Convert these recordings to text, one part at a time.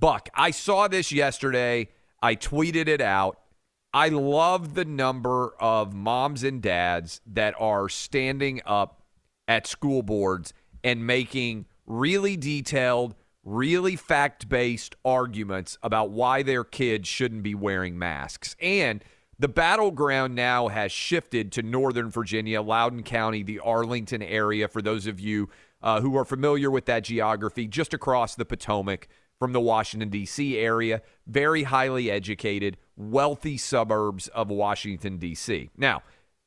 Buck, I saw this yesterday. I tweeted it out. I love the number of moms and dads that are standing up at school boards and making really detailed, really fact-based arguments about why their kids shouldn't be wearing masks. And the battleground now has shifted to Northern Virginia, Loudoun County, the Arlington area, for those of you who are familiar with that geography, just across the Potomac from the Washington, D.C. area. Very highly educated, wealthy suburbs of Washington, D.C. Now,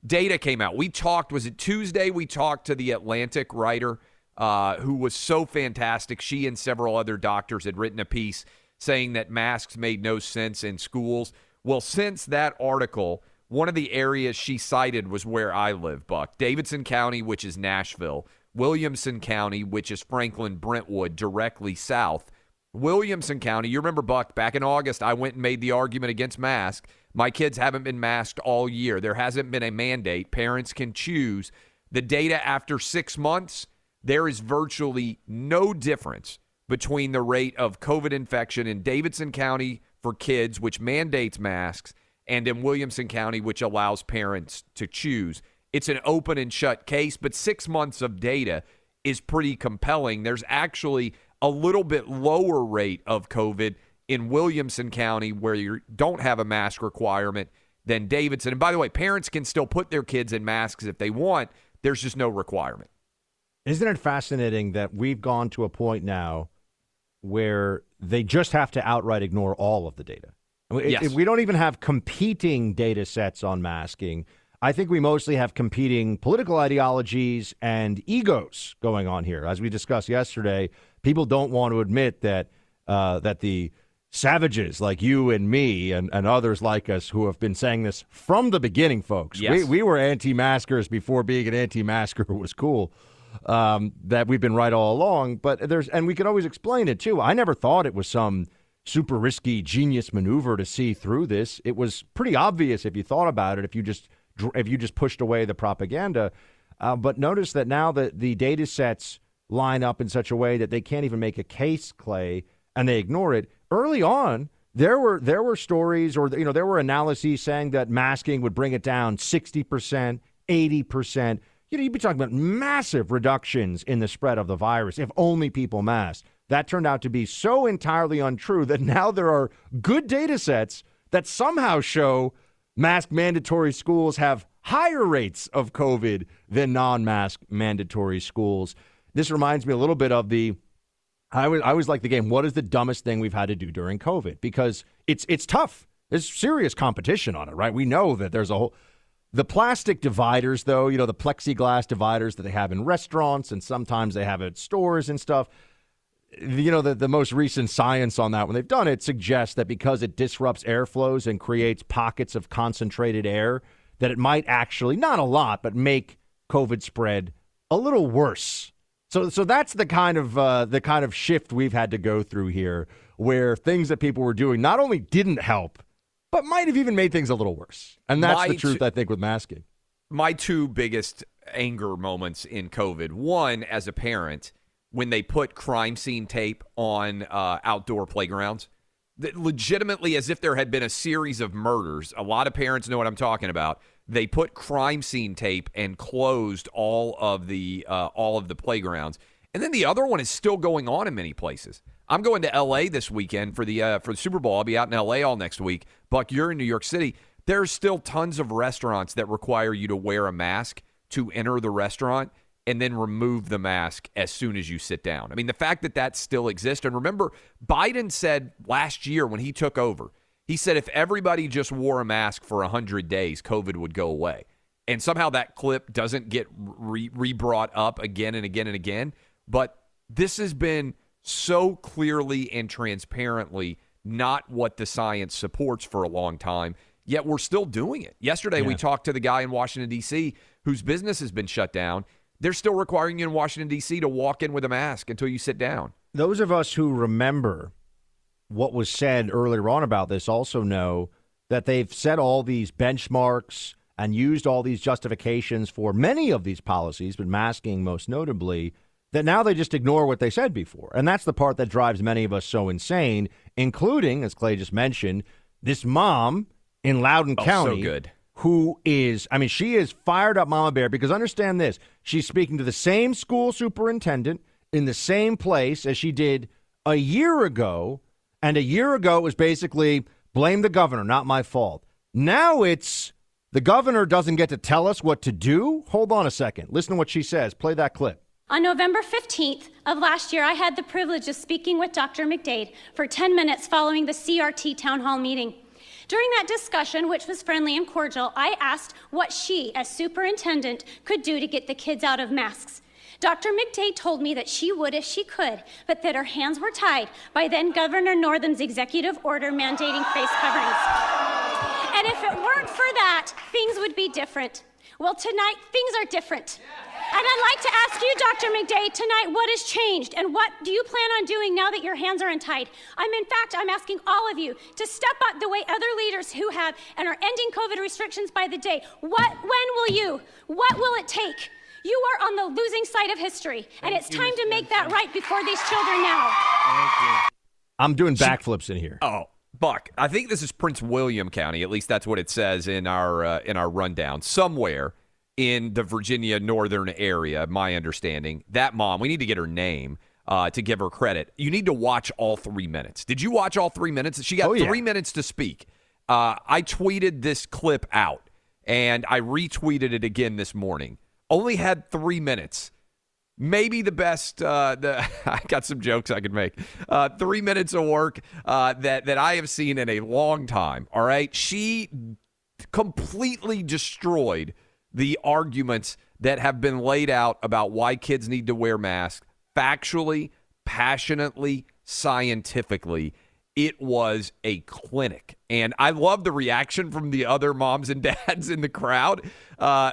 data came out. We talked, was it Tuesday? We talked to the Atlantic writer who was so fantastic. She and several other doctors had written a piece saying that masks made no sense in schools. Well, since that article, one of the areas she cited was where I live, Buck. Davidson County, which is Nashville. Williamson County, which is Franklin Brentwood, directly south. Williamson County, you remember, Buck, back in August, I went and made the argument against masks. My kids haven't been masked all year. There hasn't been a mandate. Parents can choose. The data after 6 months, there is virtually no difference between the rate of COVID infection in Davidson County for kids, which mandates masks, and in Williamson County, which allows parents to choose. It's an open and shut case, but 6 months of data is pretty compelling. There's actually a little bit lower rate of COVID in Williamson County, where you don't have a mask requirement, than Davidson. And by the way, parents can still put their kids in masks if they want. There's just no requirement. Isn't it fascinating that we've gone to a point now where they just have to outright ignore all of the data? Yes. We don't even have competing data sets on masking. I think we mostly have competing political ideologies and egos going on here. As we discussed yesterday, people don't want to admit that that the savages like you and me and others like us who have been saying this from the beginning, folks. Yes. We were anti-maskers before being an anti-masker was cool. That we've been right all along. But and we could always explain it, too. I never thought it was some super risky genius maneuver to see through this. It was pretty obvious if you thought about it, if you just pushed away the propaganda. But notice that now that the data sets line up in such a way that they can't even make a case, Clay, and they ignore it. Early on, there were stories or there were analyses saying that masking would bring it down 60%, 80%. You'd be talking about massive reductions in the spread of the virus if only people masked. That turned out to be so entirely untrue that now there are good data sets that somehow show mask mandatory schools have higher rates of COVID than non-mask mandatory schools. This reminds me a little bit of I always like the game, what is the dumbest thing we've had to do during COVID? Because it's tough. There's serious competition on it, right? We know that there's the plastic dividers, though, the plexiglass dividers that they have in restaurants and sometimes they have at stores and stuff. The most recent science on that, when they've done it, suggests that because it disrupts airflows and creates pockets of concentrated air, that it might actually, not a lot, but make COVID spread a little worse. So that's the kind of shift we've had to go through here, where things that people were doing not only didn't help, but might have even made things a little worse. And that's the truth, I think, with masking. My two biggest anger moments in COVID, one, as a parent, when they put crime scene tape on outdoor playgrounds, that legitimately as if there had been a series of murders. A lot of parents know what I'm talking about. They put crime scene tape and closed all of the playgrounds. And then the other one is still going on in many places. I'm going to L.A. this weekend for the Super Bowl. I'll be out in L.A. all next week. Buck, you're in New York City. There's still tons of restaurants that require you to wear a mask to enter the restaurant and then remove the mask as soon as you sit down. I mean, the fact that still exists. And remember, Biden said last year when he took over, he said if everybody just wore a mask for 100 days, COVID would go away. And somehow that clip doesn't get re-brought up again and again and again. But this has been so clearly and transparently not what the science supports for a long time, yet we're still doing it. Yesterday, we talked to the guy in Washington, D.C., whose business has been shut down. They're still requiring you in Washington, D.C. to walk in with a mask until you sit down. Those of us who remember what was said earlier on about this also know that they've set all these benchmarks and used all these justifications for many of these policies, but masking most notably, that now they just ignore what they said before. And that's the part that drives many of us so insane, including, as Clay just mentioned, this mom in Loudoun County. So good. Who is, I mean, she is fired up Mama Bear because understand this. She's speaking to the same school superintendent in the same place as she did a year ago. And a year ago, it was basically blame the governor, not my fault. Now it's the governor doesn't get to tell us what to do. Hold on a second. Listen to what she says. Play that clip. On November 15th of last year, I had the privilege of speaking with Dr. McDade for 10 minutes following the CRT town hall meeting. During that discussion, which was friendly and cordial, I asked what she, as superintendent, could do to get the kids out of masks. Dr. McDade told me that she would if she could, but that her hands were tied by then Governor Northam's executive order mandating face coverings. And if it weren't for that, things would be different. Well, tonight, things are different. And I'd like to ask you, Dr. McDade, tonight, what has changed? And what do you plan on doing now that your hands are untied? I'm asking all of you to step up the way other leaders who have and are ending COVID restrictions by the day. When will you? What will it take? You are on the losing side of history, and it's time to make that right before these children now. I'm doing backflips in here. Oh, Buck, I think this is Prince William County. At least that's what it says in our rundown. Somewhere in the Virginia northern area, my understanding. That mom, we need to get her name to give her credit. You need to watch all 3 minutes. Did you watch all 3 minutes? She got 3 minutes to speak. I tweeted this clip out, and I retweeted it again this morning. Only had 3 minutes. Maybe the best, I got some jokes I could make. 3 minutes of work that I have seen in a long time, all right? She completely destroyed the arguments that have been laid out about why kids need to wear masks, factually, passionately, scientifically. It was a clinic. And I love the reaction from the other moms and dads in the crowd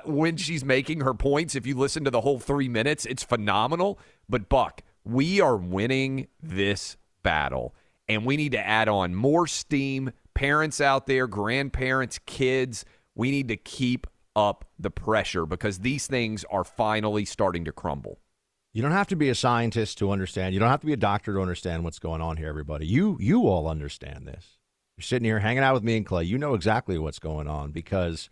when she's making her points. If you listen to the whole 3 minutes, it's phenomenal. But, Buck, we are winning this battle, and we need to add on more steam. Parents out there, grandparents, kids, we need to keep up the pressure because these things are finally starting to crumble. You don't have to be a scientist to understand. You don't have to be a doctor to understand what's going on here, everybody. You all understand this. You're sitting here hanging out with me and Clay. You know exactly what's going on because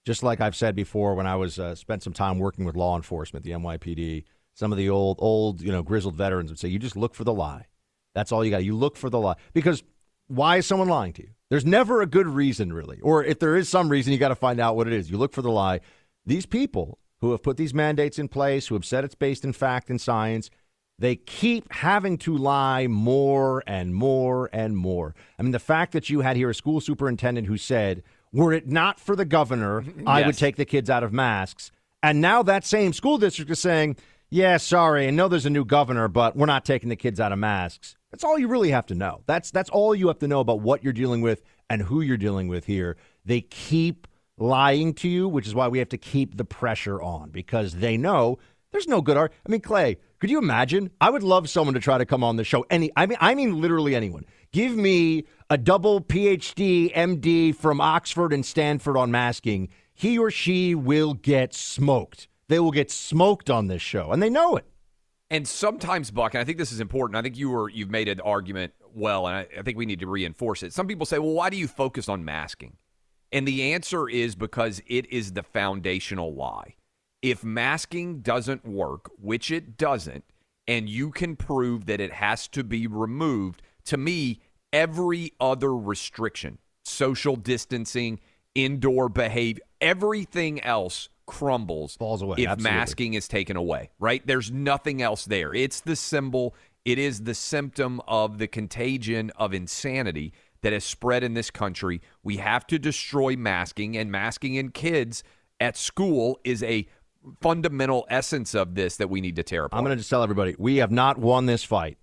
just like I've said before, when I was spent some time working with law enforcement, the NYPD, some of the old grizzled veterans would say, you just look for the lie. That's all you got. You look for the lie. Because why is someone lying to you? There's never a good reason, really. Or if there is some reason, you got to find out what it is. You look for the lie. These people who have put these mandates in place, who have said it's based in fact and science, they keep having to lie more and more and more. I mean, the fact that you had here a school superintendent who said, were it not for the governor, I would take the kids out of masks. And now that same school district is saying, yeah, sorry, I know there's a new governor, but we're not taking the kids out of masks. That's all you really have to know. That's all you have to know about what you're dealing with and who you're dealing with here. They keep lying to you, which is why we have to keep the pressure on because they know there's no good art. I mean, Clay, could you imagine? I would love someone to try to come on the show. I mean, literally anyone. Give me a double PhD, MD from Oxford and Stanford on masking. He or she will get smoked. They will get smoked on this show, and they know it. And sometimes, Buck, and I think this is important, I think you've made an argument well, and I think we need to reinforce it. Some people say, well, why do you focus on masking? And the answer is because it is the foundational lie. If masking doesn't work, which it doesn't, and you can prove that it has to be removed, to me, every other restriction, social distancing, indoor behavior, everything else crumbles falls away if absolutely. Masking is taken away, right? There's nothing else there. It's the symbol. It is the symptom of the contagion of insanity that has spread in this country. We have to destroy masking, and masking in kids at school is a fundamental essence of this that we need to tear apart. I'm going to just tell everybody, we have not won this fight,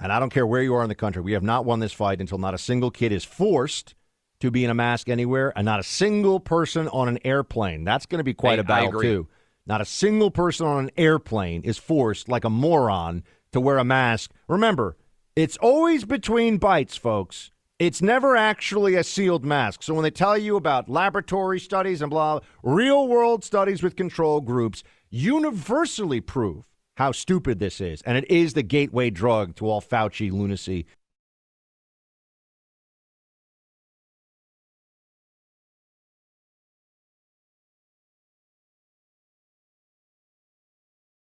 and I don't care where you are in the country. We have not won this fight until not a single kid is forced to be in a mask anywhere, and not a single person on an airplane. That's going to be quite a battle, too. Not a single person on an airplane is forced, like a moron, to wear a mask. Remember, it's always between bites, folks. It's never actually a sealed mask. So when they tell you about laboratory studies and blah, real-world studies with control groups universally prove how stupid this is. And it is the gateway drug to all Fauci lunacy